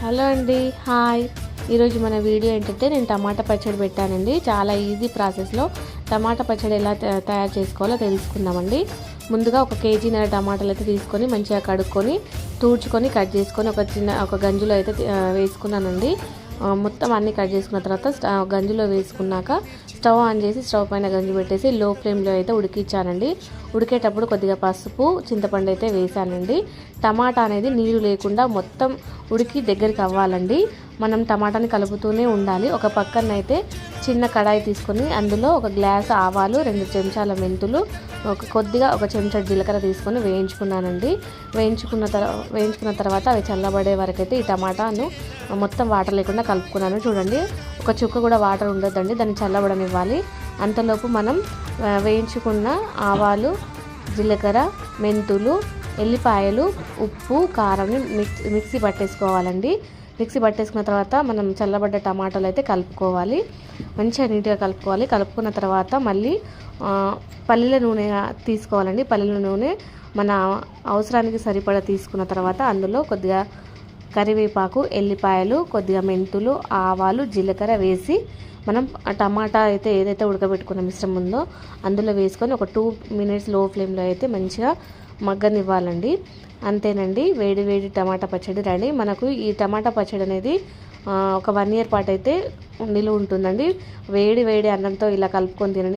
Hello అండి, hi. ఈరోజు మన వీడియో ఏంటంటే నేను టమాటా పచ్చడి పెట్టానండి. చాలా ఈజీ ప్రాసెస్లో టమాటా పచ్చడి ఎలా తయారు చేసుకోవాలో తెలుసుకుందామండి. ముందుగా 1 కేజీన్నర టమాటాలు అయితే తీసుకొని మంచిగా కడుక్కొని తూడ్చుకొని కట్ చేసుకొని ఒక గంజులో అయితే వేసుకున్నానండి. మొత్తం అన్నీ కట్ చేసుకున్న తర్వాత గంజులో వేసుకున్నాక స్టవ్ ఆన్ చేసి స్టవ్ పైన గంజు పెట్టేసి లో ఫ్లేమ్లో అయితే ఉడికించానండి. ఉడికేటప్పుడు కొద్దిగా పసుపు, చింతపండు అయితే వేసానండి. టమాటా అనేది నీరు లేకుండా మొత్తం ఉడికి దగ్గరికి అవ్వాలండి. మనం టమాటాని కలుపుతూనే ఉండాలి. ఒక పక్కన అయితే చిన్న కడాయి తీసుకొని అందులో 1 గ్లాస్ ఆవాలు, 2 చెంచాల మెంతులు, కొద్దిగా 1 చెంచా జీలకర్ర తీసుకొని వేయించుకున్నానండి. వేయించుకున్న తర్వాత అవి చల్లబడే వరకు అయితే ఈ టమాటాను మొత్తం వాటర్ లేకుండా కలుపుకున్నాను. చూడండి, ఒక చుక్క కూడా వాటర్ ఉండొద్దండి, దాన్ని చల్లబడనివ్వాలి. అంతలోపు మనం వేయించుకున్న ఆవాలు, జీలకర్ర, మెంతులు, ఎల్లిపాయలు, ఉప్పు, కారంని మిక్సీ పట్టేసుకోవాలండి. మిక్సీ పట్టేసుకున్న తర్వాత మనం చల్లబడ్డ టమాటాలు అయితే కలుపుకోవాలి. మంచిగా నీట్గా కలుపుకోవాలి. కలుపుకున్న తర్వాత మళ్ళీ పల్లీల నూనె తీసుకోవాలండి. పల్లీల నూనె మన అవసరానికి సరిపడా తీసుకున్న తర్వాత అందులో కొద్దిగా కరివేపాకు, ఎల్లిపాయలు, కొద్దిగా మెంతులు, ఆవాలు, జీలకర్ర వేసి మనం టమాటా అయితే ఏదైతే ఉడకబెట్టుకున్న మిశ్రమం ఉందో అందులో వేసుకొని ఒక 2 మినిట్స్ లో ఫ్లేమ్లో అయితే మంచిగా మగ్గనివ్వాలండి. అంతేనండి, వేడి వేడి టమాటా పచ్చడి రెడీ. మనకు ఈ టమాటా పచ్చడి అనేది ఒక 1 ఇయర్ పాటు అయితే నిలువ ఉంటుందండి. వేడి వేడి అన్నంతో ఇలా కలుపుకొని తినండి.